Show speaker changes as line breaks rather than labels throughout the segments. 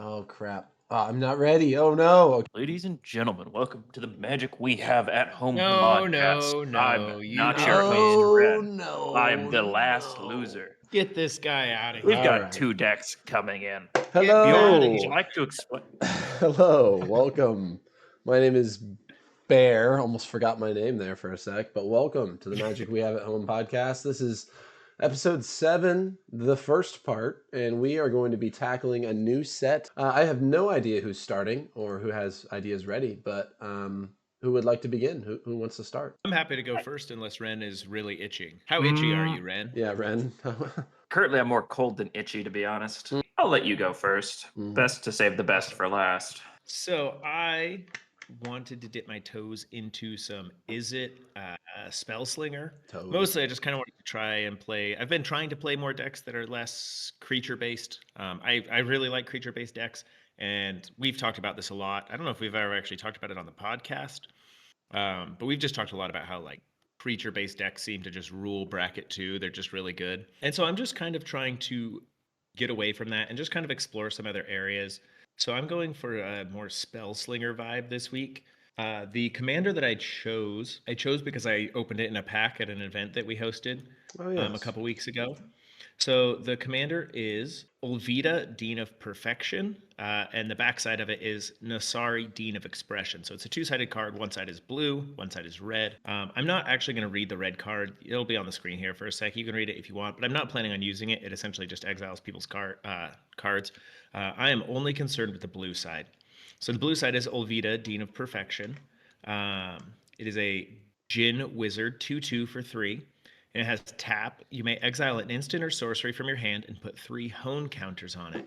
Oh crap. I'm not ready. Oh no. Okay.
Ladies and gentlemen, welcome to the Magic We Have at Home
No,
podcast.
no,
I'm
no. You
not
do
your
it,
host,
man.
Oh
Ren. I'm
no.
the last
No.
loser.
Get this guy out of
We've
here.
All
got
right.
two decks coming in.
Get me out
Bjorn,
of
would you
Hello.
here.
like to explain?
Hello. Welcome. My name is Bear. Almost forgot my name there for a sec, but welcome to the Magic We Have at Home podcast. This is episode 7, the first part, and we are going to be tackling a new set. I have no idea who's starting or who has ideas ready, but who would like to begin? Who wants to start?
I'm happy to go first unless Ren is really itching. How itchy are
Mm,
you, Ren?
Yeah, Ren.
Currently, I'm more cold than itchy, to be honest. I'll let you go first. Best to save the best for last.
So I wanted to dip my toes into some Spell Slinger.
Toad.
Mostly, I just kind of wanted to try and play. I've been trying to play more decks that are less creature based. I really like creature based decks, and we've talked about this a lot. I don't know if we've ever actually talked about it on the podcast, but we've just talked a lot about how like creature based decks seem to just rule bracket 2. They're just really good, and so I'm just kind of trying to get away from that and just kind of explore some other areas. So I'm going for a more spell slinger vibe this week. The commander that I chose because I opened it in a pack at an event that we hosted
Oh,
a
yes.
couple weeks ago. So the commander is Uvilda, Dean of Perfection, and the backside of it is Nasari, Dean of Expression. So it's a two-sided card. One side is blue, one side is red. I'm not actually going to read the red card. It'll be on the screen here for a sec. You can read it if you want, but I'm not planning on using it. It essentially just exiles people's cards. I am only concerned with the blue side. So the blue side is Olvida, Dean of Perfection. It is a Djinn Wizard, 2/2 for 3. And it has tap. You may exile an instant or sorcery from your hand and put 3 hone counters on it.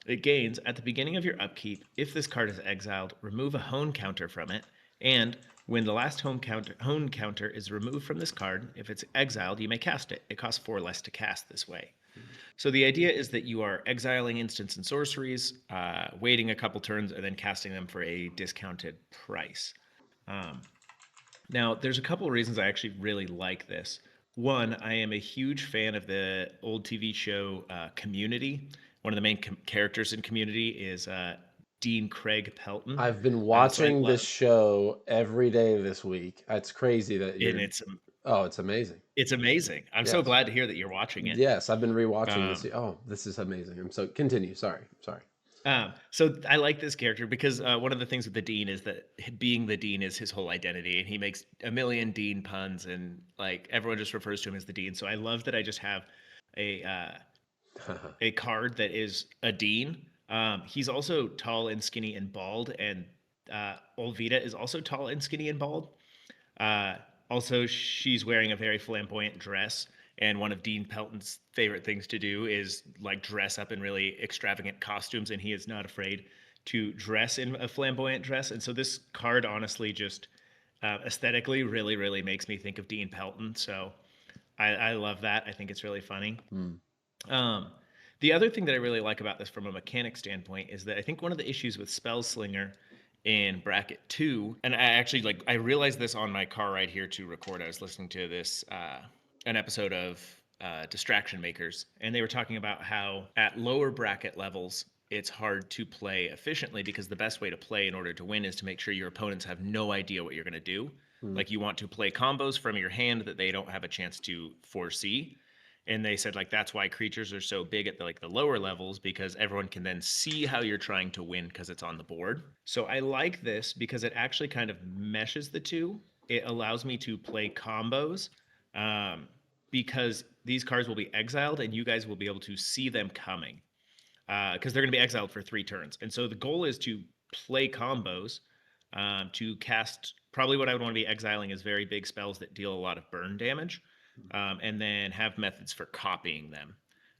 It gains at the beginning of your upkeep. If this card is exiled, remove a hone counter from it. And when the last hone counter is removed from this card, if it's exiled, you may cast it. It costs 4 less to cast this way. So the idea is that you are exiling instants and sorceries, waiting a couple turns, and then casting them for a discounted price. Now, there's a couple of reasons I actually really like this. One, I am a huge fan of the old TV show Community. One of the main characters in Community is Dean Craig Pelton.
I've been
So I
watching this
love,
show every day this week. It's crazy that
and
you're.
it's
Oh, it's amazing.
it's amazing. I'm so
Yes.
glad to hear that you're watching it.
Yes, I've been rewatching this.
Um,
Oh, this is amazing. I'm so continue. Sorry. Sorry.
so I like this character because one of the things with the Dean is that being the Dean is his whole identity, and he makes a million Dean puns, and like everyone just refers to him as the Dean. So I love that I just have a card that is a Dean. He's also tall and skinny and bald, and Olvida is also tall and skinny and bald. Also, she's wearing a very flamboyant dress, and one of Dean Pelton's favorite things to do is like dress up in really extravagant costumes, and he is not afraid to dress in a flamboyant dress. And so this card honestly just aesthetically really, really makes me think of Dean Pelton. So I love that. I think it's really funny. Um, the other thing that I really like about this from a mechanic standpoint is that I think one of the issues with Spellslinger in bracket 2, and I realized this on my car ride here to record. I was listening to this an episode of Distraction Makers, and they were talking about how at lower bracket levels it's hard to play efficiently because the best way to play in order to win is to make sure your opponents have no idea what you're going to do. Like you want to play combos from your hand that they don't have a chance to foresee. And they said like that's why creatures are so big at the lower levels, because everyone can then see how you're trying to win because it's on the board. So I like this because it actually kind of meshes the two. It allows me to play combos because these cards will be exiled and you guys will be able to see them coming because they're going to be exiled for 3 turns. And so the goal is to play combos to cast. Probably what I would want to be exiling is very big spells that deal a lot of burn damage, and then have methods for copying them.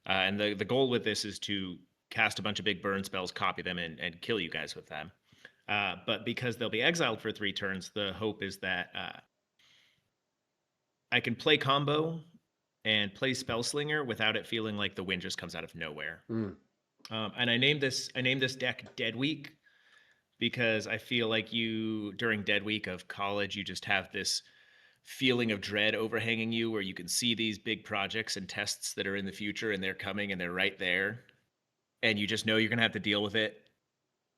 And the goal with this is to cast a bunch of big burn spells, copy them, and kill you guys with them. But because they'll be exiled for 3 turns, the hope is that I can play combo and play Spellslinger without it feeling like the win just comes out of nowhere. And I named this deck Dead Week because I feel like during Dead Week of college, you just have this feeling of dread overhanging you where you can see these big projects and tests that are in the future and they're coming and they're right there. and you just know you're gonna have to deal with it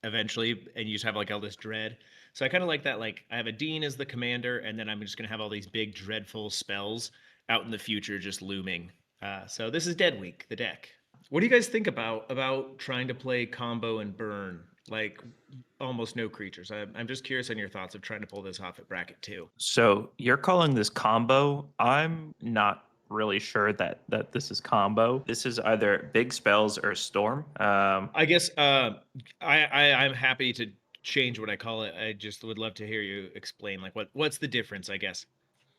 eventually, and you just have like all this dread. So I kind of like that. Like I have a Dean as the commander, and then I'm just gonna have all these big dreadful spells out in the future just looming. So this is Dead Week, the deck. What do you guys think about trying to play combo and burn like almost no creatures? I'm just curious on your thoughts of trying to pull this off at bracket 2.
So you're calling this combo. I'm not really sure that this is combo. This is either big spells or storm.
I guess I'm happy to change what I call it. I just would love to hear you explain like what's the difference, I guess.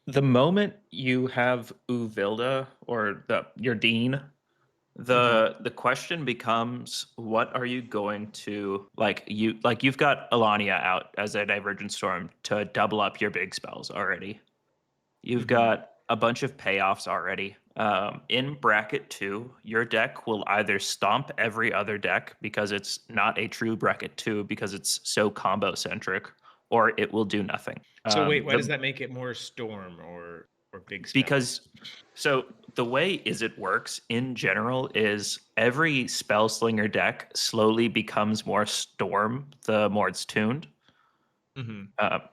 The moment you have Uvilda or your Dean, the question becomes, what are you going to you've got Alania out as a Divergent Storm to double up your big spells already. You've got a bunch of payoffs already. In bracket 2, your deck will either stomp every other deck because it's not a true bracket 2 because it's so combo centric, or it will do nothing.
So wait, why does that make it more storm or big spells?
Because so the way it works in general is every spell slinger deck slowly becomes more storm the more it's tuned.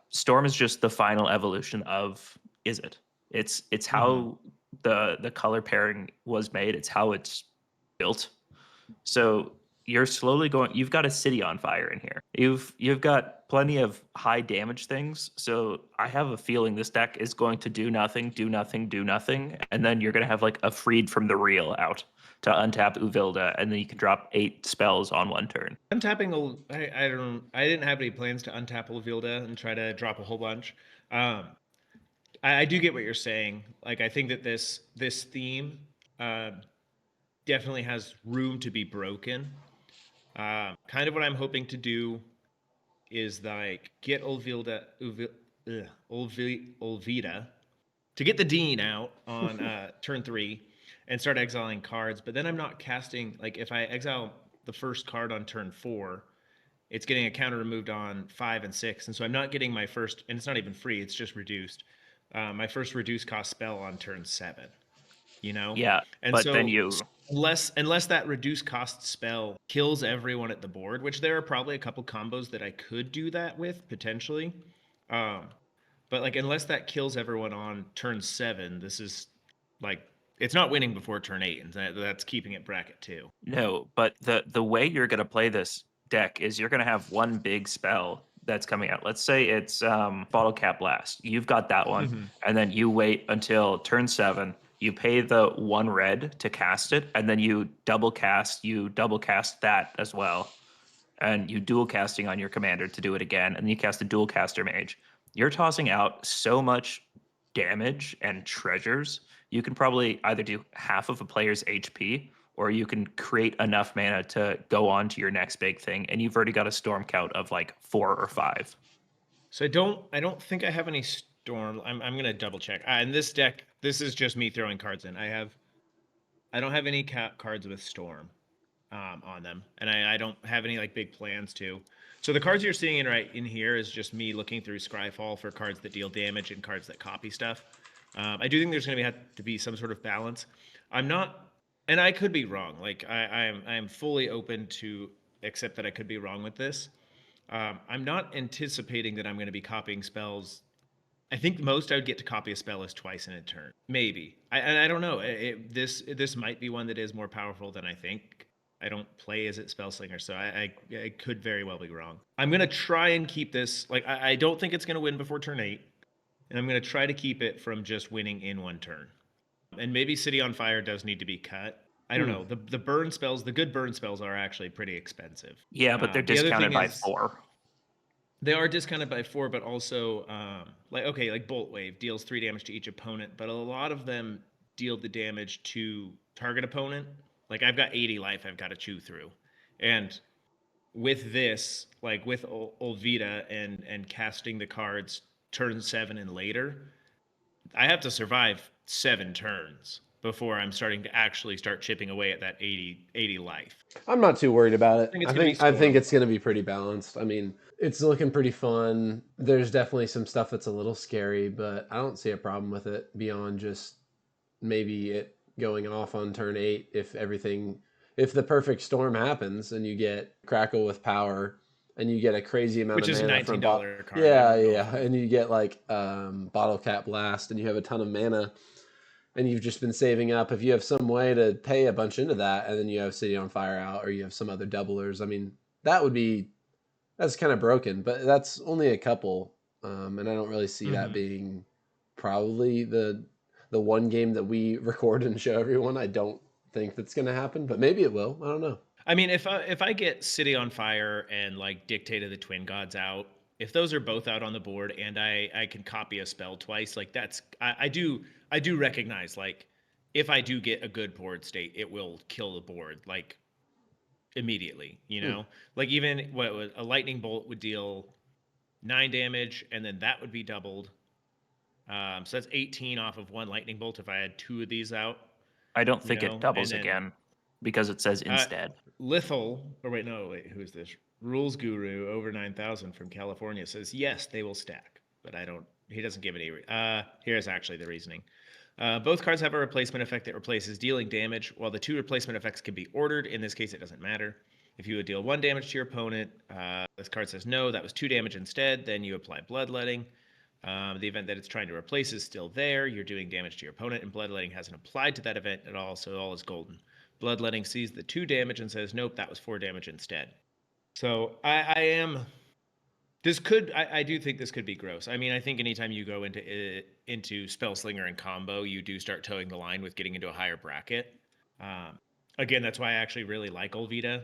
Storm is just the final evolution of It's how the color pairing was made. It's how it's built. So you're slowly going. You've got a city on fire in here. You've got plenty of high damage things. So I have a feeling this deck is going to do nothing, do nothing, do nothing, and then you're going to have like a freed from the real out to untap Uvilda, and then you can drop 8 spells on one turn.
Untapping, I didn't have any plans to untap Uvilda and try to drop a whole bunch. I do get what you're saying. Like I think that this theme definitely has room to be broken. Kind of what I'm hoping to do is like get Uvilda to get the Dean out on turn 3 and start exiling cards. But then I'm not casting, like if I exile the first card on turn 4, it's getting a counter removed on 5 and 6. And so I'm not getting my first, and it's not even free, it's just reduced. My first reduced cost spell on turn 7.
Yeah,
and
but
so
then you
unless that reduced cost spell kills everyone at the board, which there are probably a couple combos that I could do that with potentially, but like unless that kills everyone on turn 7, this is like it's not winning before turn 8, and that's keeping it bracket 2.
No, but the way you're going to play this deck is you're going to have one big spell that's coming out. Let's say it's Bottle Cap Blast. You've got that one, and then you wait until turn 7. You pay the 1 red to cast it, and then you double cast that as well. And you dual casting on your commander to do it again, and then you cast a dual caster mage. You're tossing out so much damage and treasures. You can probably either do half of a player's HP, or you can create enough mana to go on to your next big thing, and you've already got a storm count of like 4 or 5.
So I don't think I have any storm. I'm gonna double check. In this deck, this is just me throwing cards in. I don't have any cards with storm on them, and I don't have any like big plans to. So the cards you're seeing right in here is just me looking through Scryfall for cards that deal damage and cards that copy stuff. I do think there's going to have to be some sort of balance. I'm not, and I could be wrong. Like I am fully open to accept that I could be wrong with this. I'm not anticipating that I'm going to be copying spells. I think the most I would get to copy a spell is twice in a turn, maybe. I don't know. This might be one that is more powerful than I think. I don't play as it Spellslinger, so I could very well be wrong. I'm gonna try and keep this. Like I don't think it's gonna win before turn 8, and I'm gonna try to keep it from just winning in one turn. And maybe City on Fire does need to be cut. I don't know. The burn spells, the good burn spells are actually pretty expensive.
Yeah, but they're discounted by 4.
They are discounted by 4, but also like Bolt Wave deals 3 damage to each opponent, but a lot of them deal the damage to target opponent. Like I've got 80 life I've got to chew through. And with this, like with Uvilda and casting the cards turn 7 and later, I have to survive 7 turns before I'm starting to actually start chipping away at that 80 life.
I'm not too worried about it. I think it's going to be pretty balanced. I mean, it's looking pretty fun. There's definitely some stuff that's a little scary, but I don't see a problem with it beyond just maybe it going off on turn 8 if everything if the perfect storm happens and you get Crackle with power and you get a crazy amount
Which
of
is a
mana from
$19 card.
yeah, and you get like Bottle Cap Blast and you have a ton of mana and you've just been saving up. If you have some way to pay a bunch into that and then you have City on Fire out or you have some other doublers, I mean, that's kind of broken, but that's only a couple. And I don't really see that being probably the one game that we record and show everyone. I don't think that's going to happen, but maybe it will. I don't know.
I mean, if I get City on Fire and like Dictate of the Twin Gods out, if those are both out on the board and I can copy a spell twice, like that's I do recognize, like, if I do get a good board state, it will kill the board like immediately, you know? Like even a lightning bolt would deal 9 damage and then that would be doubled. So that's 18 off of one lightning bolt if I had 2 of these out.
I don't think it doubles
then,
again because it says instead.
Lethal, wait, who is this? Rules Guru over 9,000 from California says yes, they will stack, but he doesn't give any. Here's actually the reasoning. Both cards have a replacement effect that replaces dealing damage, while the 2 replacement effects can be ordered. In this case, it doesn't matter. If you would deal 1 damage to your opponent, this card says no, that was 2 damage instead, then you apply Bloodletting. The event that it's trying to replace is still there. You're doing damage to your opponent, and Bloodletting hasn't applied to that event at all, so all is golden. Bloodletting sees the 2 damage and says, nope, that was 4 damage instead. So I do think this could be gross. I mean, I think anytime you go into Spellslinger and combo, you do start towing the line with getting into a higher bracket. Again, that's why I actually really like Uvilda,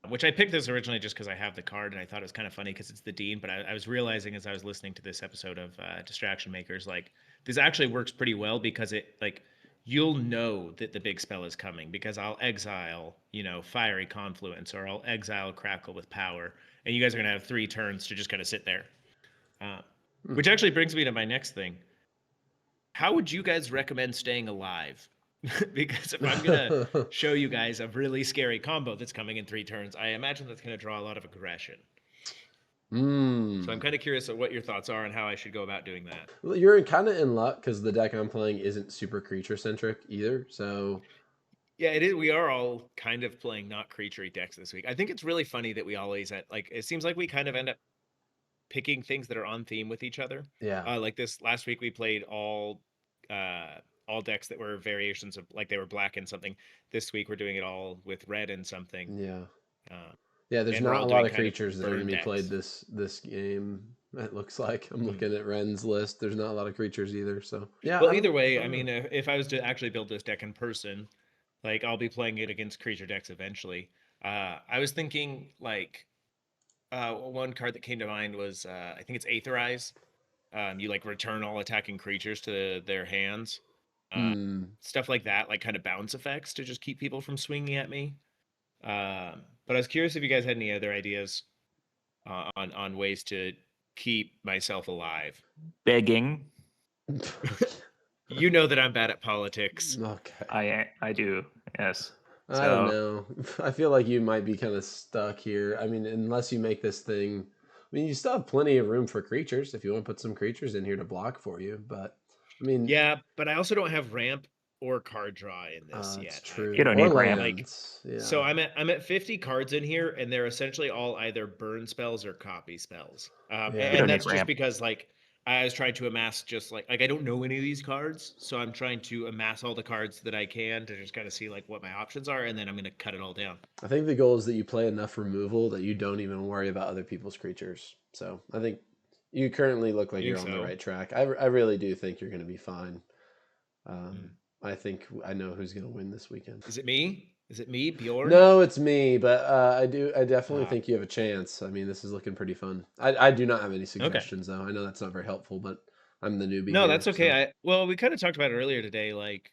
which I picked this originally just because I have the card and I thought it was kind of funny because it's the Dean. But I was realizing as I was listening to this episode of Distraction Makers, like, this actually works pretty well because it, like, you'll know that the big spell is coming because I'll exile, Fiery Confluence, or I'll exile Crackle with power, and you guys are going to have 3 turns to just kind of sit there. Which actually brings me to my next thing. How would you guys recommend staying alive? Because if I'm going to show you guys a really scary combo that's coming in 3 turns, I imagine that's going to draw a lot of aggression. So I'm kind of curious of what your thoughts are and how I should go about doing that.
Well, you're kind of in luck because the deck I'm playing isn't super creature centric either. So
yeah, it is. We are all kind of playing not creaturey decks this week. I think it's really funny that we always it seems like we kind of end up picking things that are on theme with each other.
Yeah.
Like this last week we played all decks that were variations of, like, they were black and something. This week we're doing it all with red and something.
Yeah. Yeah, there's not a lot of creatures that are going to be played this game. It looks like I'm looking at Ren's list. There's not a lot of creatures either. So yeah.
Well, either way, I mean, if I was to actually build this deck in person, like, I'll be playing it against creature decks eventually. I was thinking, like, one card that came to mind was I think it's Aetherize. You, like, return all attacking creatures to their hands. Stuff like that, like kind of bounce effects to just keep people from swinging at me. But I was curious if you guys had any other ideas on ways to keep myself alive.
Begging.
You know that I'm bad at politics.
Okay.
I do, yes.
I don't know. I feel like you might be kind of stuck here. I mean, unless you make this thing... I mean, you still have plenty of room for creatures if you want to put some creatures in here to block for you. But, I mean...
Yeah, but I also don't have ramp or card draw in this yet.
That's true.
You don't need ramp.
Like,
yeah.
So I'm at 50 cards in here, and they're essentially all either burn spells or copy spells. And that's just because, like, I was trying to amass just like I don't know any of these cards, so I'm trying to amass all the cards that I can to just kind of see, like, what my options are, and then I'm going to cut it all down.
I think the goal is that you play enough removal that you don't even worry about other people's creatures. So I think you currently look like you're on the right track. I really do think you're going to be fine. I think I know who's going to win this weekend.
Is it me? Is it me, Bjorn?
No, it's me, but I definitely think you have a chance. I mean, this is looking pretty fun. I do not have any suggestions, though. I know that's not very helpful, but I'm the newbie.
No, that's okay. So. We kind of talked about it earlier today, like,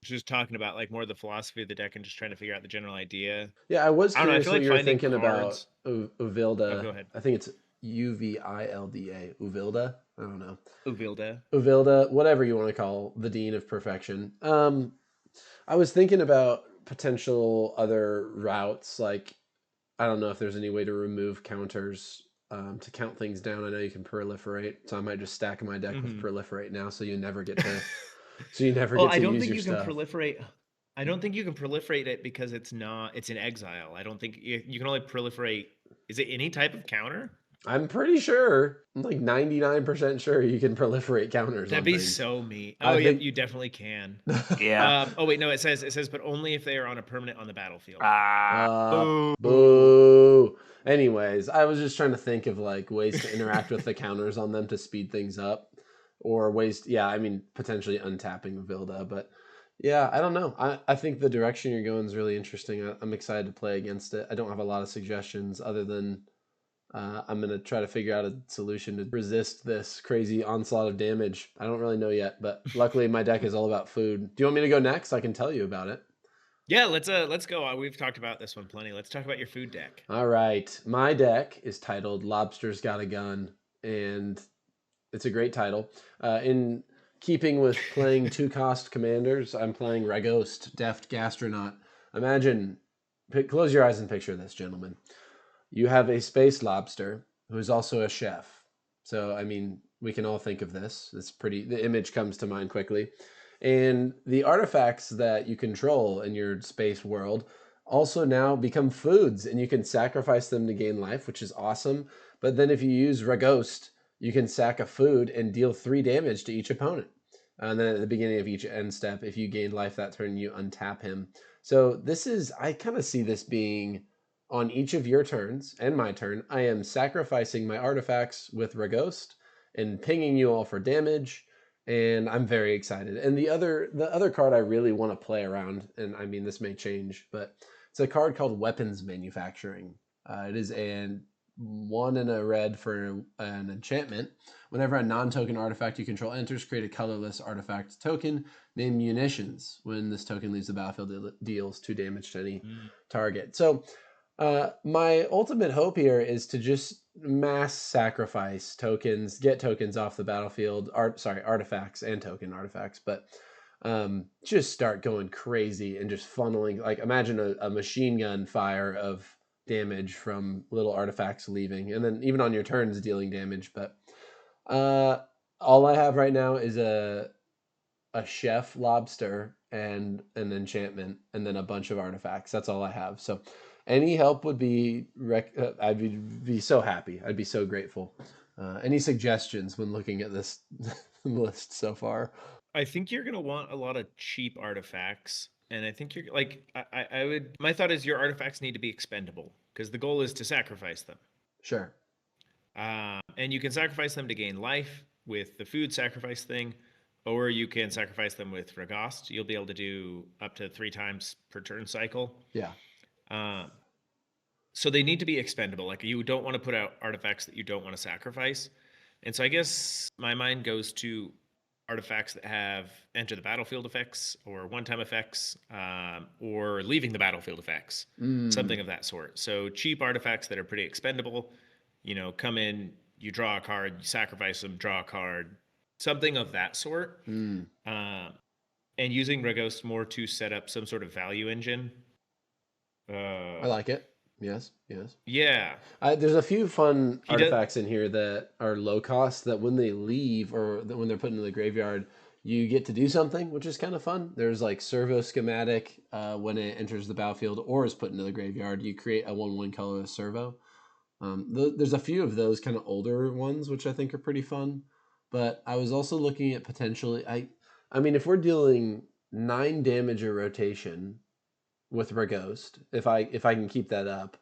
just talking about, like, more of the philosophy of the deck and just trying to figure out the general idea.
Yeah, I was curious what you were thinking
cards...
about Uvilda.
Oh, go ahead.
I think it's Uvilda. Uvilda? I don't know.
Uvilda,
whatever you want to call the Dean of Perfection. I was thinking about potential other routes. Like, I don't know if there's any way to remove counters to count things down. I know you can proliferate, so I might just stack my deck with proliferate now, so you never get to. So you never get to use your stuff.
I don't think you can proliferate it because it's in exile. I don't think you can only proliferate. Is it any type of counter?
I'm pretty sure, I'm like 99% sure you can proliferate counters
That'd
on
be
things.
so mean.
I
Oh, yep,
think
you definitely can.
Yeah.
Oh wait, no, it says, but only if they are on a permanent on the battlefield.
Boo.
boo. Anyways, I was just trying to think of like ways to interact with the counters on them to speed things up, or ways. Yeah, I mean potentially untapping Uvilda, but yeah, I don't know. I think the direction you're going is really interesting. I'm excited to play against it. I don't have a lot of suggestions other than I'm gonna try to figure out a solution to resist this crazy onslaught of damage. I don't really know yet, but luckily my deck is all about food. Do you want me to go next? I can tell you about it.
Yeah, let's go. We've talked about this one plenty. Let's talk about your food deck.
All right. My deck is titled Lobster's Got a Gun, and it's a great title. In keeping with playing two-cost commanders, I'm playing Ragost, Deft Gastronaut. Imagine, close your eyes and picture this, gentlemen. You have a space lobster who's also a chef. So, I mean, we can all think of this. It's pretty, the image comes to mind quickly. And the artifacts that you control in your space world also now become foods, and you can sacrifice them to gain life, which is awesome. But then if you use Ragost, you can sack a food and deal 3 damage to each opponent. And then at the beginning of each end step, if you gain life that turn, you untap him. So this is, I kind of see this being on each of your turns and my turn. I am sacrificing my artifacts with Ragost and pinging you all for damage, and I'm very excited. And the other card I really want to play around, and I mean this may change, but it's a card called Weapons Manufacturing. It is an 1 and a red for an enchantment. Whenever a non-token artifact you control enters, create a colorless artifact token named Munitions. When this token leaves the battlefield, it deals 2 damage to any target. So my ultimate hope here is to just mass sacrifice tokens, get tokens off the battlefield, artifacts and token artifacts, but just start going crazy and just funneling, like imagine a machine gun fire of damage from little artifacts leaving, and then even on your turns dealing damage. But all I have right now is a chef lobster and an enchantment, and then a bunch of artifacts. That's all I have. So any help would be I'd be so happy. I'd be so grateful. Any suggestions when looking at this list so far?
I think you're gonna want a lot of cheap artifacts, and I think you're like I would. My thought is your artifacts need to be expendable because the goal is to sacrifice them.
Sure.
And you can sacrifice them to gain life with the food sacrifice thing, or you can sacrifice them with Ragost. You'll be able to do up to 3 times per turn cycle.
Yeah.
So they need to be expendable. Like you don't want to put out artifacts that you don't want to sacrifice. And so I guess my mind goes to artifacts that have enter the battlefield effects or one-time effects, or leaving the battlefield effects, something of that sort. So cheap artifacts that are pretty expendable, come in, you draw a card, you sacrifice them, draw a card, something of that sort. And using Ragost more to set up some sort of value engine.
I like it. Yes.
Yeah.
There's a few fun artifacts in here that are low cost that when they leave or when they're put into the graveyard, you get to do something, which is kind of fun. There's like servo schematic when it enters the battlefield or is put into the graveyard, you create a 1/1 colorless servo. There's a few of those kind of older ones, which I think are pretty fun. But I was also looking at potentially, I mean, if we're dealing 9 damage a rotation with Ragost, if I can keep that up,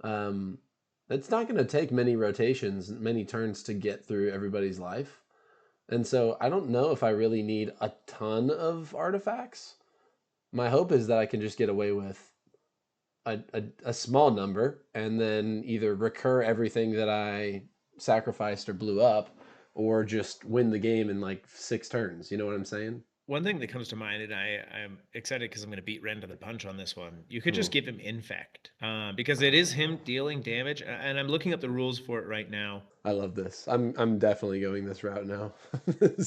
it's not going to take many rotations, many turns to get through everybody's life. And so I don't know if I really need a ton of artifacts. My hope is that I can just get away with a small number and then either recur everything that I sacrificed or blew up, or just win the game in like 6 turns. You know what I'm saying?
One thing that comes to mind, and I'm excited because I'm going to beat Ren to the punch on this one. You could just give him Infect, because it is him dealing damage, and I'm looking up the rules for it right now.
I love this. I'm definitely going this route now.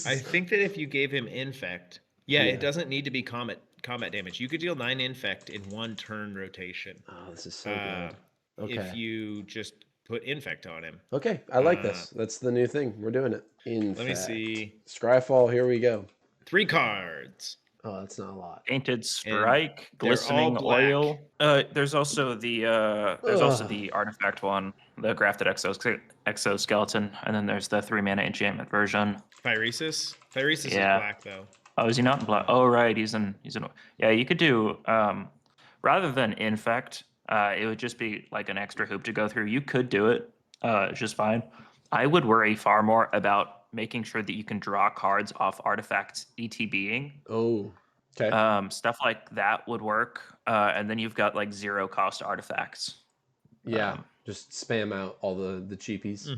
I think that if you gave him Infect, it doesn't need to be combat damage. You could deal 9 Infect in 1 turn rotation.
Oh, this is so good. Okay.
If you just put Infect on him.
Okay, I like this. That's the new thing. We're doing it.
Let me see.
Scryfall, here we go.
3 cards.
Oh, that's not a lot.
Painted Strike,
they're all
Glistening
black.
Oil. There's also the artifact one, the Grafted Exoskeleton, and then there's the 3-mana enchantment version.
Phyresis is
Yeah.
black though.
Oh, is he not in black? Oh, right, he's in. Yeah, you could do rather than infect. It would just be like an extra hoop to go through. You could do it, it's just fine. I would worry far more about making sure that you can draw cards off artifacts ETBing.
Oh, okay.
Stuff like that would work, and then you've got like 0 cost artifacts.
Yeah, just spam out all the cheapies.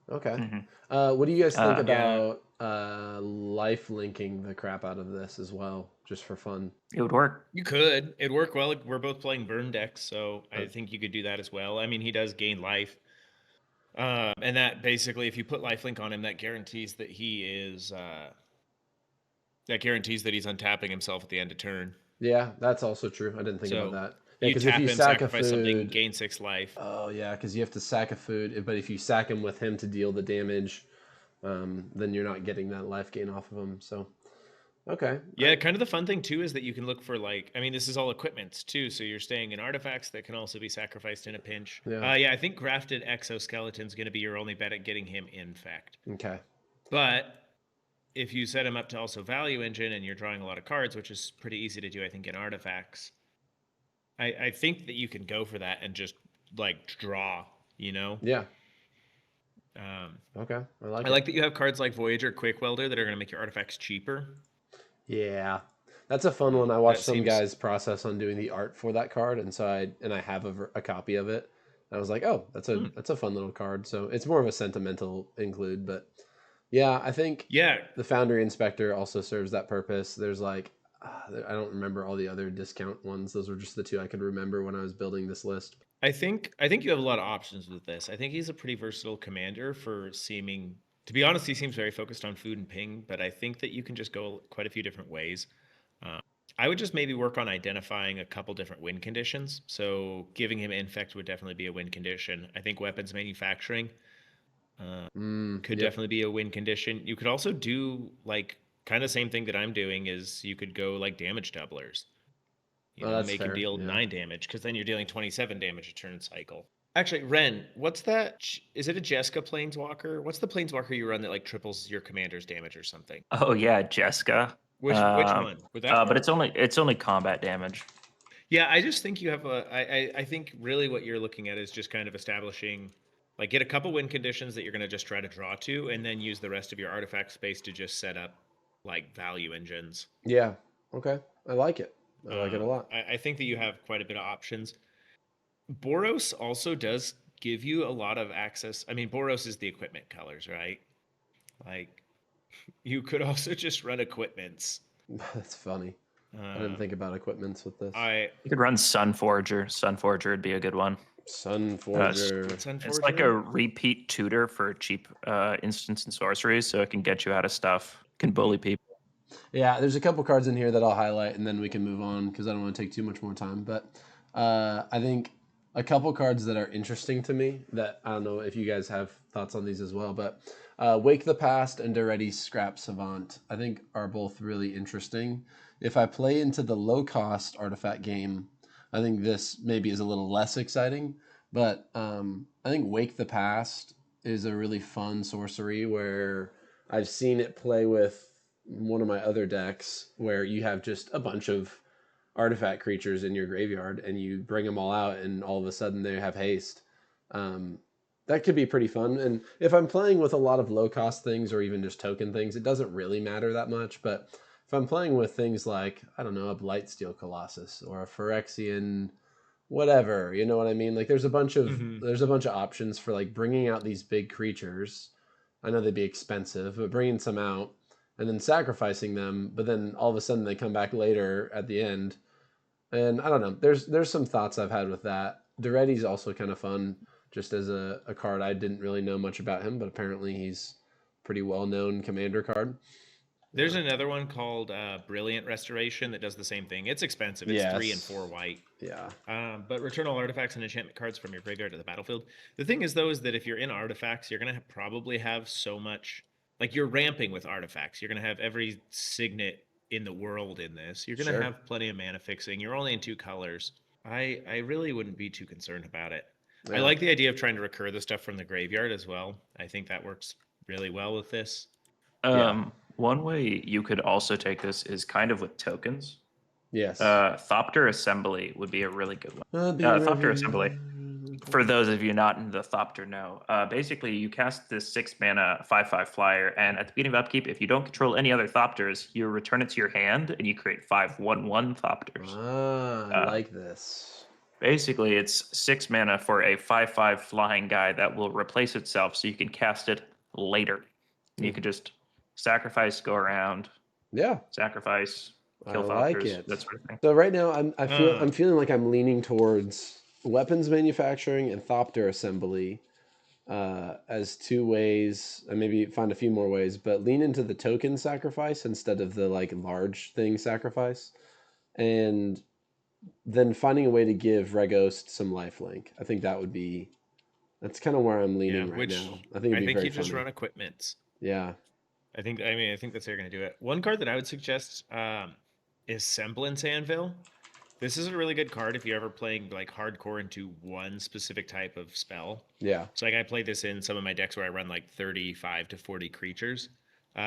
Okay.
Mhm.
What do you guys think
Yeah.
about life linking the crap out of this as well, just for fun?
It would work.
You could. It'd work well. We're both playing burn decks, so I think you could do that as well. I mean, he does gain life. And that basically, if you put lifelink on him, that guarantees that he's untapping himself at the end of turn.
Yeah, that's also true. I didn't think about that. Yeah,
you
because
tap
if you
him,
sack a
sacrifice something,
food,
gain 6 life.
oh yeah, because you have to sack a food. But if you sack him with him to deal the damage, then you're not getting that life gain off of him. So, okay.
Yeah, kind of the fun thing too is that you can look for this is all equipments too, so you're staying in artifacts that can also be sacrificed in a pinch.
Yeah.
I think Grafted Exoskeleton's going to be your only bet at getting him infect.
Okay.
But if you set him up to also Value Engine and you're drawing a lot of cards, which is pretty easy to do, I think, in artifacts, I think that you can go for that and just draw,
Yeah. Okay. I
like that you have cards like Voyager, Quick Welder that are going to make your artifacts cheaper.
Yeah, that's a fun one. I watched some guys process on doing the art for that card, and so I have a copy of it. I was like, oh, that's a fun little card. So it's more of a sentimental include, but yeah, I think the Foundry Inspector also serves that purpose. There's I don't remember all the other discount ones. Those were just the 2 I could remember when I was building this list.
I think you have a lot of options with this. I think he's a pretty versatile commander for seeming. To be honest, he seems very focused on food and ping, but I think that you can just go quite a few different ways. I would just maybe work on identifying a couple different win conditions. So giving him infect would definitely be a win condition. I think weapons manufacturing could definitely be a win condition. You could also do kind of same thing that I'm doing is you could go damage doublers. Make him deal 9 damage because then you're dealing 27 damage a turn cycle. Actually, Ren, what's that? Is it a Jeska Planeswalker? What's the Planeswalker you run that triples your commander's damage or something?
Oh yeah, Jeska.
Which one? With that
but it's only combat damage.
Yeah, I just think you have I think really what you're looking at is just kind of establishing, get a couple win conditions that you're going to just try to draw to, and then use the rest of your artifact space to just set up value engines.
Yeah. Okay. I like it. I like it a lot.
I think that you have quite a bit of options. Boros also does give you a lot of access. I mean, Boros is the equipment colors, right? You could also just run equipments.
That's funny. I didn't think about equipments with this.
You could run Sunforger. Sunforger would be a good one.
Sunforger.
It's like a repeat tutor for cheap instants and sorceries, so it can get you out of stuff. Can bully people.
Yeah, there's a couple cards in here that I'll highlight, and then we can move on because I don't want to take too much more time. But I think a couple cards that are interesting to me that I don't know if you guys have thoughts on these as well, but Wake the Past and Duretti's Scrap Savant I think are both really interesting. If I play into the low-cost artifact game, I think this maybe is a little less exciting, but I think Wake the Past is a really fun sorcery where I've seen it play with one of my other decks where you have just a bunch of artifact creatures in your graveyard and you bring them all out and all of a sudden they have haste. That could be pretty fun. And if I'm playing with a lot of low cost things or even just token things, it doesn't really matter that much. But if I'm playing with things like, I don't know, a Blightsteel Colossus or a Phyrexian whatever, you know what I mean? There's a bunch of options for bringing out these big creatures. I know they'd be expensive, but bringing some out and then sacrificing them, but then all of a sudden they come back later at the end. And I don't know, there's some thoughts I've had with that. Duretti's also kind of fun, just as a card. I didn't really know much about him, but apparently he's a pretty well-known commander card.
There's another one called Brilliant Restoration that does the same thing. It's expensive. It's 3 and 4 white.
Yeah.
But return all artifacts and enchantment cards from your graveyard to the battlefield. The thing is, though, is that if you're in artifacts, you're going to probably have so much... you're ramping with artifacts. You're going to have every signet in the world in this. You're going to
Sure.
have plenty of mana fixing. You're only in 2 colors. I really wouldn't be too concerned about it. I
Yeah.
like the idea of trying to recur the stuff from the graveyard as well. I think that works really well with this.
Yeah.
One way you could also take this is kind of with tokens.
Yes.
Thopter Assembly would be a really good one. Thopter Assembly, for those of you not in the Thopter know, basically you cast this 6 mana 5/5 flyer, and at the beginning of upkeep, if you don't control any other Thopters, you return it to your hand, and you create 5/1/1 Thopters.
I like this.
Basically, it's 6 mana for a 5/5 flying guy that will replace itself, so you can cast it later. You could just sacrifice, go around,
Yeah.
sacrifice, kill
I like
Thopters,
it.
that sort of thing.
So right now I'm feeling like I'm leaning towards weapons manufacturing and Thopter assembly as 2 ways, and maybe find a few more ways, but lean into the token sacrifice instead of the like large thing sacrifice, and then finding a way to give Ragost some lifelink. I think that's kind of where I'm leaning right now. I think it'd be very
you just
funny.
run equipments.
Yeah.
I think that's how you're going to do it. One card that I would suggest is Semblance Anvil. This is a really good card if you're ever playing like hardcore into one specific type of spell.
Yeah.
So like I play this in some of my decks where I run like 35 to 40 creatures.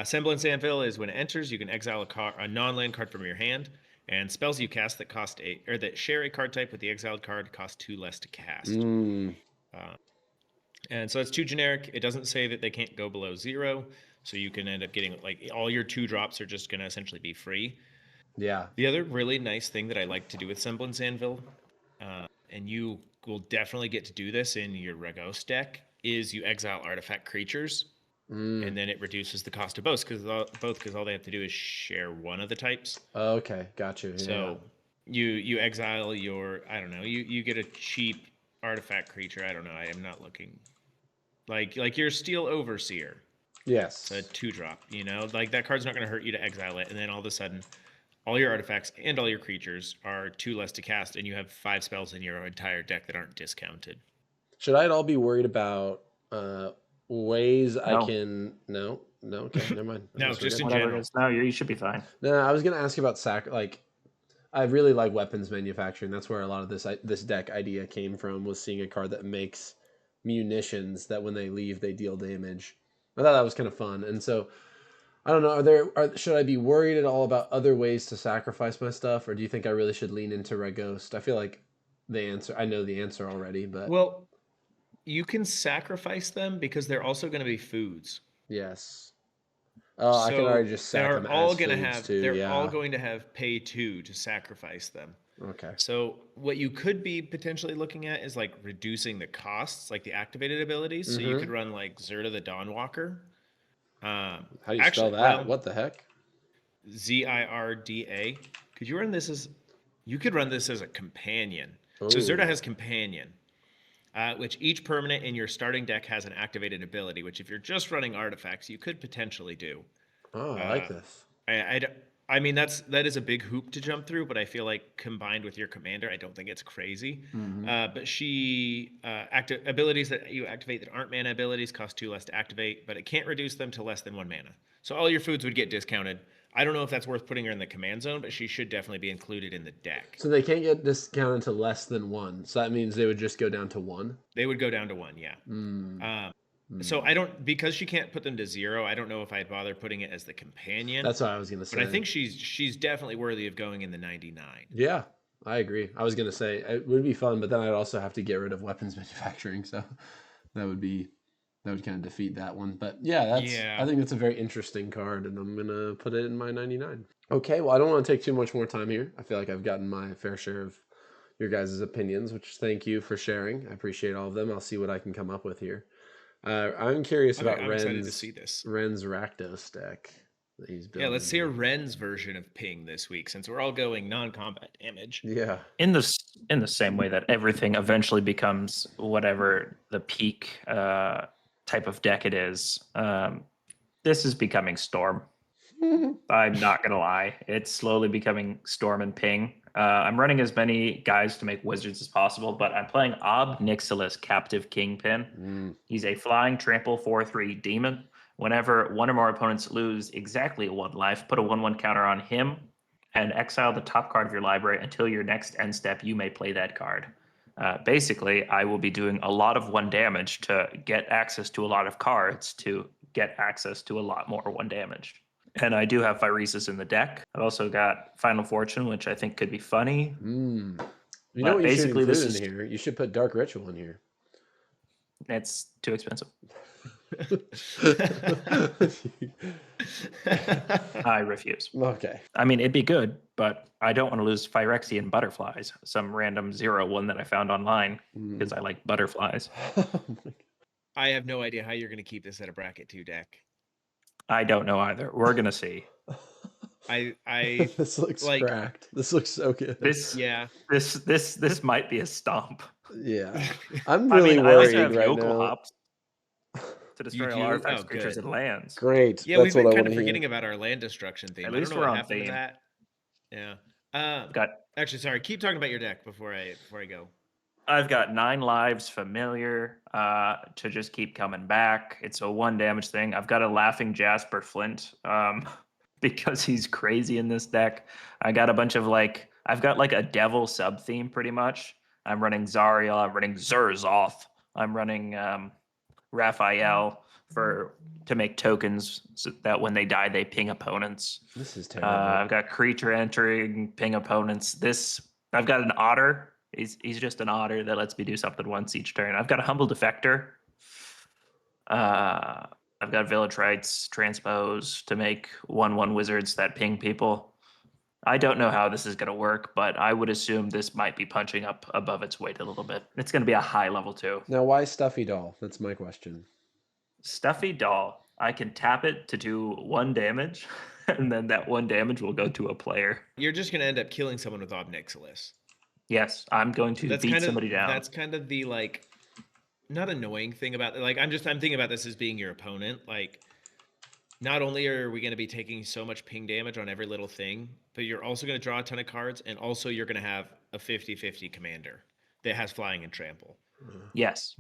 Semblance Anvil is when it enters, you can exile a non-land card from your hand, and spells you cast that that share a card type with the exiled card cost 2 less to cast. And so it's 2 generic. It doesn't say that they can't go below 0, so you can end up getting like all your 2 drops are just going to essentially be free.
Yeah.
The other really nice thing that I like to do with Semblance Anvil, and you will definitely get to do this in your Ragost deck, is you exile artifact creatures, and then it reduces the cost of both because all they have to do is share one of the types.
Okay, got you.
So you exile your, I don't know, you get a cheap artifact creature. I don't know. I am not looking like your Steel Overseer.
Yes.
It's a 2-drop. Like that card's not going to hurt you to exile it, and then all of a sudden, all your artifacts and all your creatures are 2 less to cast, and you have 5 spells in your entire deck that aren't discounted.
Should I at all be worried about ways
No.
I can? No, okay, never mind.
No, just in
Whatever
general.
it is. No, you should be fine.
No, I was gonna ask you about I really like weapons manufacturing. That's where a lot of this deck idea came from. Was seeing a card that makes munitions that when they leave they deal damage. I thought that was kind of fun, and so I don't know. Should I be worried at all about other ways to sacrifice my stuff, or do you think I really should lean into Ragost? I feel like I know the answer already, but
Well, you can sacrifice them because they're also going to be foods.
yes. Oh, I can already just sack them
all
as
going to
foods
have
too.
they're all going to have pay 2 to sacrifice them.
Okay.
So what you could be potentially looking at is like reducing the costs, like the activated abilities. So you could run like Zirda the Dawnwalker.
How do you spell that?
Well,
what the heck?
Zirda. You could run this as a companion.
Ooh.
So Zirda has companion, which each permanent in your starting deck has an activated ability, which if you're just running artifacts, you could potentially do.
Oh, I like this.
I mean, that is a big hoop to jump through, but I feel like combined with your commander, I don't think it's crazy. But she abilities that you activate that aren't mana abilities cost 2 less to activate, but it can't reduce them to less than 1 mana. So all your foods would get discounted. I don't know if that's worth putting her in the command zone, but she should definitely be included in the deck.
So they can't get discounted to less than 1. So that means they would just go down to 1?
They would go down to 1, yeah. So because she can't put them to 0, I don't know if I'd bother putting it as the companion.
That's what I was going to say.
But I think she's definitely worthy of going in the 99.
Yeah, I agree. I was going to say it would be fun, but then I'd also have to get rid of weapons manufacturing. So that would kind of defeat that one. But yeah, I think that's a very interesting card, and I'm going to put it in my 99. Okay, well, I don't want to take too much more time here. I feel like I've gotten my fair share of your guys' opinions, which thank you for sharing. I appreciate all of them. I'll see what I can come up with here. I'm curious about
excited to see this.
Ren's Rakdos deck that he's building.
Yeah, let's see a Ren's version of Ping this week, since we're all going non-combat damage.
Yeah.
In the same way that everything eventually becomes whatever the peak type of deck it is, this is becoming Storm. I'm not gonna lie, it's slowly becoming Storm and Ping. I'm running as many guys to make wizards as possible, but I'm playing Nixilis, Captive Kingpin. He's a flying trample 4/3 demon. Whenever one or more opponents lose exactly 1 life, put a 1/1 counter on him and exile the top card of your library until your next end step. You may play that card. Basically, I will be doing a lot of 1 damage to get access to a lot of cards to get access to a lot more 1 damage. And I do have Phyresis in the deck. I've also got Final Fortune, which I think could be funny.
You
But
know what you should
basically,
include
this
in
is
here? You should put Dark Ritual in here.
it's too expensive. I refuse.
Okay.
I mean, it'd be good, but I don't want to lose Phyrexian butterflies, some random 0/1 that I found online because I like butterflies.
I have no idea how you're going to keep this at a bracket 2 deck.
I don't know either. We're gonna see.
I
This looks
like
cracked. This looks so good.
This might be a stomp.
Yeah. I'm
I
really
mean, I like to
worried
have
right
yokel
now.
hops to destroy
You
all
do?
artifacts,
Oh,
creatures,
good.
and lands.
Great.
Yeah,
That's
we've
what
been
I
kind
want
of
to hear.
forgetting about our land destruction theme.
At
I don't
least
know
we're
what
on
happened to
theme.
that. Yeah.
Got
Actually, sorry. Keep talking about your deck before I go.
I've got 9 lives familiar to just keep coming back. It's a 1 damage thing. I've got a Laughing Jasper Flint because he's crazy in this deck. I got a bunch of I've got like a devil sub theme pretty much. I'm running Zariel. I'm running Zurzoth. I'm running Raphael to make tokens so that when they die they ping opponents.
This is terrible.
I've got creature entering, ping opponents. I've got an otter. He's just an otter that lets me do something once each turn. I've got a humble defector. I've got village rights transpose to make 1/1 wizards that ping people. I don't know how this is going to work, but I would assume this might be punching up above its weight a little bit. It's going to be a high level 2.
Now, why Stuffy Doll? That's my question.
Stuffy Doll. I can tap it to do 1 damage, and then that 1 damage will go to a player.
You're just going to end up killing someone with Nixilis.
Yes, I'm going to beat somebody down.
That's kind of the not annoying thing about I'm thinking about this as being your opponent. Not only are we going to be taking so much ping damage on every little thing, but you're also going to draw a ton of cards, and also you're going to have a 50-50 commander that has flying and trample.
Yes.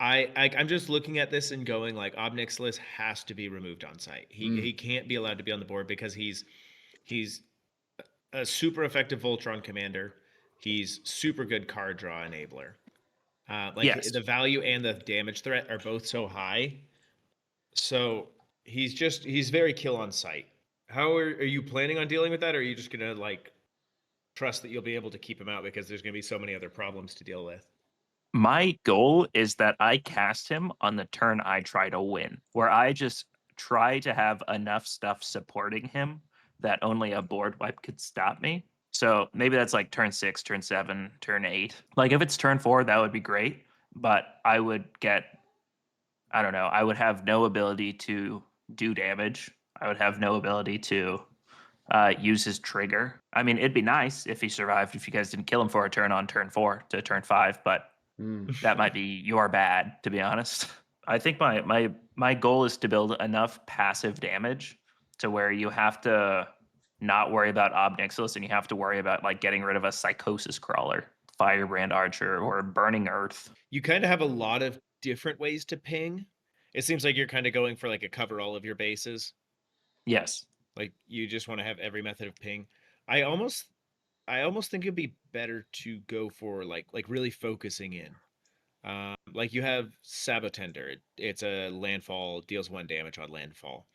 I'm just looking at this and going Nixilis has to be removed on site. He can't be allowed to be on the board because he's a super effective Voltron commander. He's super good card draw enabler.
Yes.
The value and the damage threat are both so high. So he's very kill on sight. How are you planning on dealing with that? Or are you just gonna trust that you'll be able to keep him out because there's gonna be so many other problems to deal with?
My goal is that I cast him on the turn I try to win, where I just try to have enough stuff supporting him that only a board wipe could stop me. So maybe that's like turn 6, turn 7, turn 8. If it's turn 4, that would be great. But I would I would have no ability to do damage. I would have no ability to use his trigger. I mean, it'd be nice if he survived if you guys didn't kill him for a turn on turn 4 to turn 5, but that might be your bad, to be honest. I think my goal is to build enough passive damage to where you have to not worry about Nixilis and you have to worry about getting rid of a Psychosis Crawler, Firebrand Archer, or Burning Earth.
You kind of have a lot of different ways to ping. It seems like you're kind of going for a cover all of your bases.
Yes.
You just want to have every method of ping. I almost think it'd be better to go for really focusing in. You have Sabotender. It's a landfall, deals 1 damage on landfall.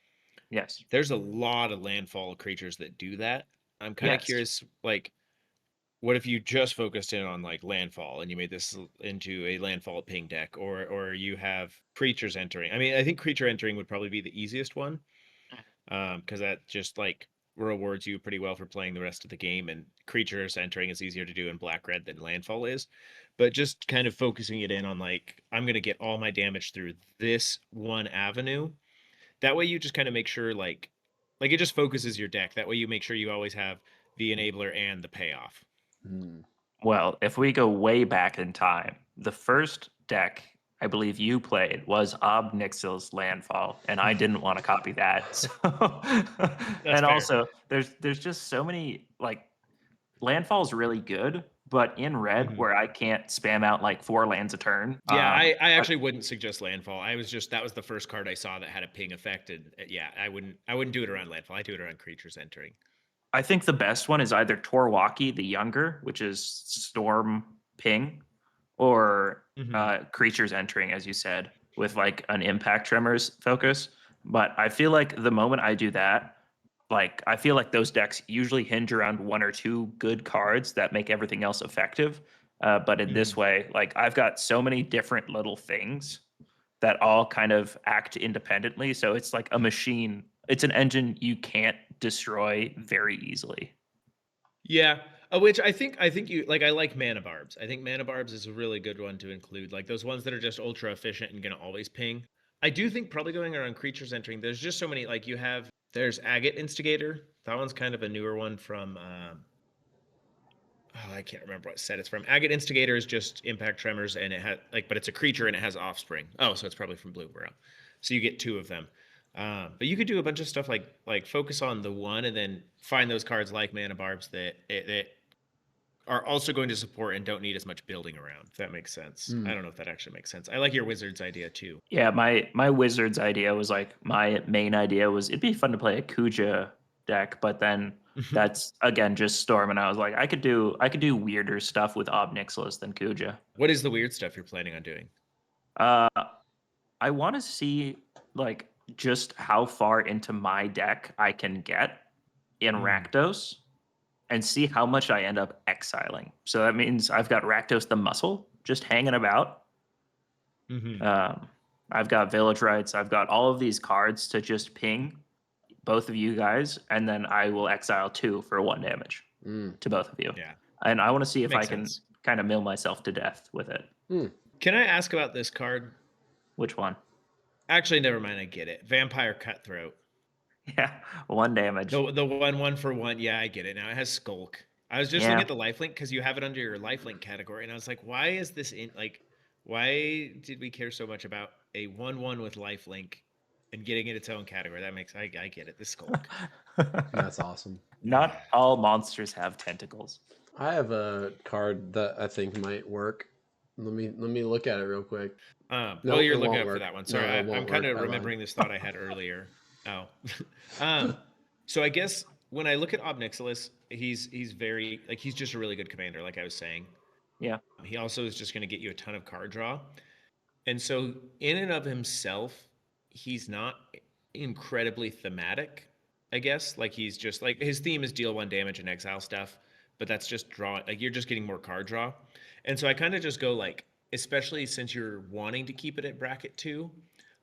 Yes.
There's a lot of landfall creatures that do that. I'm kind of curious, what if you just focused in on landfall and you made this into a landfall ping deck, or you have creatures entering? I mean, I think creature entering would probably be the easiest one, because that just rewards you pretty well for playing the rest of the game, and creatures entering is easier to do in black red than landfall is. But just kind of focusing it in on I'm going to get all my damage through this one avenue. That way you just kind of make sure it just focuses your deck. That way you make sure you always have the enabler and the payoff.
Well, if we go way back in time, the first deck I believe you played was Nixilis Landfall, and I didn't want to copy that. So and
fair.
also there's just so many Landfall is really good, But in red, where I can't spam out like 4 lands a turn.
Yeah, I actually wouldn't suggest landfall. That was the first card I saw that had a ping effect, and yeah, I wouldn't do it around landfall. I do it around creatures entering.
I think the best one is either Torwaki the Younger, which is Storm Ping, or creatures entering, as you said, with like an impact tremors focus. But I feel like the moment I do that, like I feel like those decks usually hinge around 1 or 2 good cards that make everything else effective. But in this way, like I've got so many different little things that all kind of act independently. So it's like a machine. It's an engine you can't destroy very easily.
Yeah, which I think you like. I like mana barbs. I think mana barbs is a really good one to include. Like those ones that are just ultra efficient and gonna always ping. I do think probably going around creatures entering. There's just so many. Like there's Agate Instigator. That one's kind of a newer one from. I can't remember what set it's from. Agate Instigator is just impact tremors, and it has but it's a creature and it has offspring. Oh, so it's probably from Blue Burrow. So you get 2 of them. But you could do a bunch of stuff like focus on the one and then find those cards like Mana Barbs that are also going to support and don't need as much building around. If that makes sense. I don't know if that actually makes sense. I like your Wizard's idea too.
Yeah, my Wizard's idea was like my main idea was it'd be fun to play a Kuja deck, but then that's again just Storm, and I was like I could do weirder stuff with Nixilis than Kuja.
What is the weird stuff you're planning on doing?
I want to see like just how far into my deck I can get in Rakdos and see how much I end up exiling. So that means I've got Rakdos the Muscle just hanging about. I've got Village Rites. I've got all of these cards to just ping both of you guys, and then I will exile 2 for 1 damage to both of you.
Yeah.
And I want to see if
Makes
I can
sense.
kind of mill myself to death with it.
Can I ask about this card?
Which one?
Actually, never mind. I get it. Vampire Cutthroat.
Yeah, 1 damage.
The 1 for 1. Yeah, I get it. Now it has Skulk. I was just looking at the lifelink because you have it under your lifelink category, and I was like, why is this in why did we care so much about a 1/1 with lifelink and getting it its own category? That makes I get it. The Skulk.
That's awesome.
Not all monsters have tentacles.
I have a card that I think might work. Let me look at it real quick.
Well, you're looking up for that one. Sorry,
No,
I'm kind of remembering this thought I had earlier. Oh, so I guess when I look at Nixilis, he's very he's just a really good commander, like I was saying.
Yeah.
He also is just going to get you a ton of card draw, and so in and of himself, he's not incredibly thematic. I guess he's just his theme is deal 1 damage and exile stuff, but that's just draw. You're just getting more card draw, and so I kind of just go especially since you're wanting to keep it at bracket 2.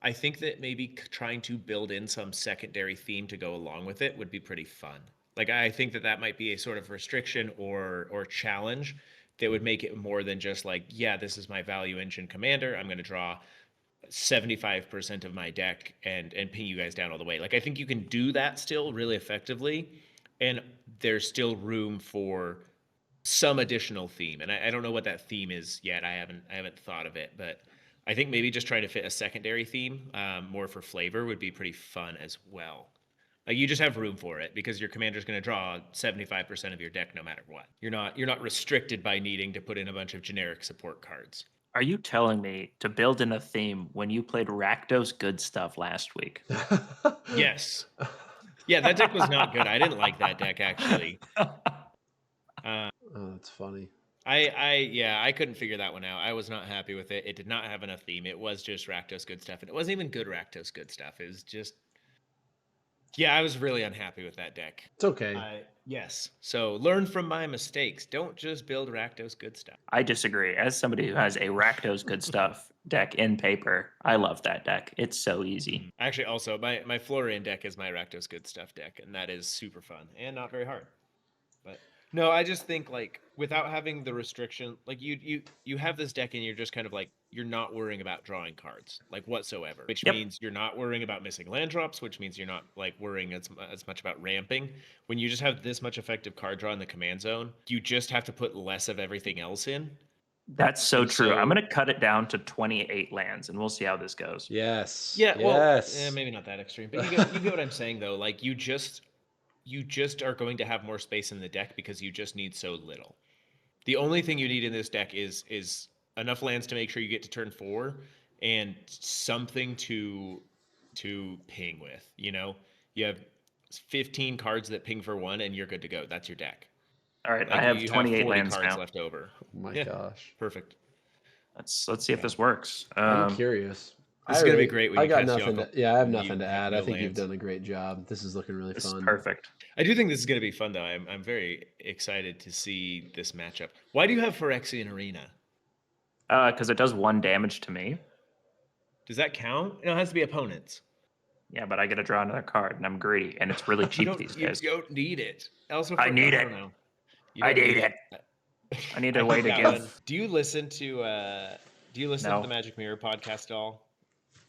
I think that maybe trying to build in some secondary theme to go along with it would be pretty fun. I think that might be a sort of restriction or challenge that would make it more than just yeah, this is my value engine commander. I'm going to draw 75% of my deck and ping you guys down all the way. I think you can do that still really effectively, and there's still room for some additional theme. And I don't know what that theme is yet. I haven't thought of it, but I think maybe just trying to fit a secondary theme more for flavor would be pretty fun as well. You just have room for it because your commander's going to draw 75% of your deck no matter what. You're not restricted by needing to put in a bunch of generic support cards.
Are you telling me to build in a theme when you played Rakdos Good Stuff last week?
Yes. Yeah, that deck was not good. I didn't like that deck actually.
Oh, that's funny.
I couldn't figure that one out. I was not happy with it. It did not have enough theme. It was just Rakdos Good Stuff, and it wasn't even good Rakdos Good Stuff. It was just, yeah, I was really unhappy with that deck.
It's okay.
Yes. So learn from my mistakes. Don't just build Rakdos Good Stuff.
I disagree. As somebody who has a Rakdos Good Stuff deck in paper, I love that deck. It's so easy.
Actually, also my Florian deck is my Rakdos Good Stuff deck, and that is super fun and not very hard. But no, I just think without having the restriction, you have this deck and you're just kind of you're not worrying about drawing cards whatsoever, which means you're not worrying about missing land drops, which means you're not worrying as much about ramping. When you just have this much effective card draw in the command zone, you just have to put less of everything else in.
That's so true. I'm going to cut it down to 28 lands, and we'll see how this goes.
Yes.
Yeah.
Yes.
Well, maybe not that extreme, but you get what I'm saying though. You just are going to have more space in the deck because you just need so little. The only thing you need in this deck is enough lands to make sure you get to turn 4 and something to ping with. You have 15 cards that ping for 1 and you're good to go. That's your deck.
All right,
Like
I have
you
28
40
lands
cards
now.
left over.
Oh my gosh.
Perfect.
Let's see if this works.
I'm curious.
This is going to be great when
I
you
got
cast
nothing.
Yoko.
I have
and
nothing
you
to
have
add.
no
I think you've
lands.
done a great job. This is looking really
This
fun.
is perfect.
I do think this is going to be fun, though. I'm very excited to see this matchup. Why do you have Phyrexian Arena?
Because it does 1 damage to me.
Does that count? No, it has to be opponents.
Yeah, but I get to draw another card, and I'm greedy, and it's really cheap these days.
You don't need it. Also,
I need it.
don't know.
I need it. I need a way to give.
Do you listen to
No.
the Magic Mirror podcast at all?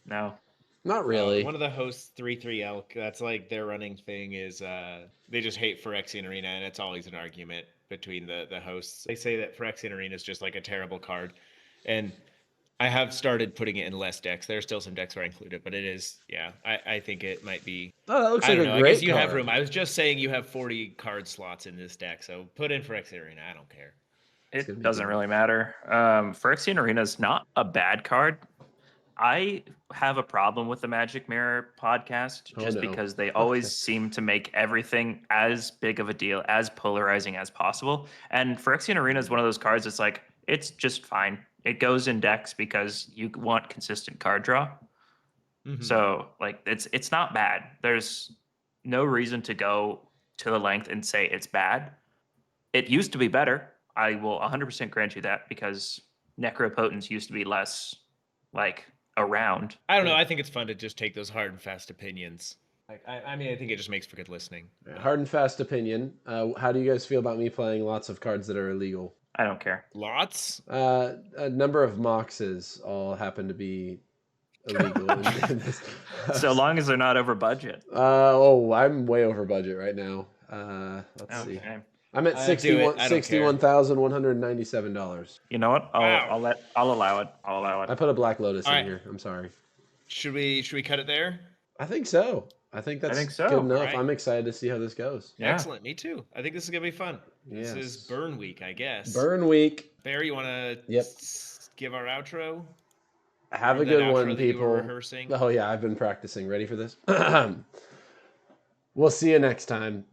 No.
Not really.
One of the hosts, 33 Elk, that's like their running thing is they just hate Phyrexian Arena, and it's always an argument between the hosts. They say that Phyrexian Arena is just like a terrible card, and I have started putting it in less decks. There are still some decks where I include it, but it is, I think it might be.
Oh, that looks
I
like
don't
a
know.
great
I guess you have
card.
room. I was just saying you have 40 card slots in this deck, so put in Phyrexian Arena. I don't care.
It doesn't really matter. Phyrexian Arena is not a bad card. I have a problem with the Magic Mirror podcast just because they always seem to make everything as big of a deal, as polarizing as possible. And Phyrexian Arena is one of those cards that's like, it's just fine. It goes in decks because you want consistent card draw.
Mm-hmm.
So like it's not bad. There's no reason to go to the length and say it's bad. It used to be better. I will 100% grant you that because Necropotence used to be less like around.
I don't know. I think it's fun to just take those hard and fast opinions. I mean, I think it just makes for good listening.
Hard and fast opinion. How do you guys feel about me playing lots of cards that are illegal?
I don't care.
Lots?
A number of Moxes all happen to be illegal. in this.
So long as they're not over budget.
I'm way over budget right now. Let's see. I'm at $61,197.
You know what? I'll allow it. I'll allow it.
I put a Black Lotus in here. I'm sorry.
Should we cut it there?
I think so. I think that's good enough. Right. I'm excited to see how this goes.
Yeah. Excellent. Me too. I think this is gonna be fun. Yes. This is Burn Week, I guess.
Burn Week.
Barry, you want to give our outro?
Have a good one, people. Oh yeah, I've been practicing. Ready for this? We'll see you next time.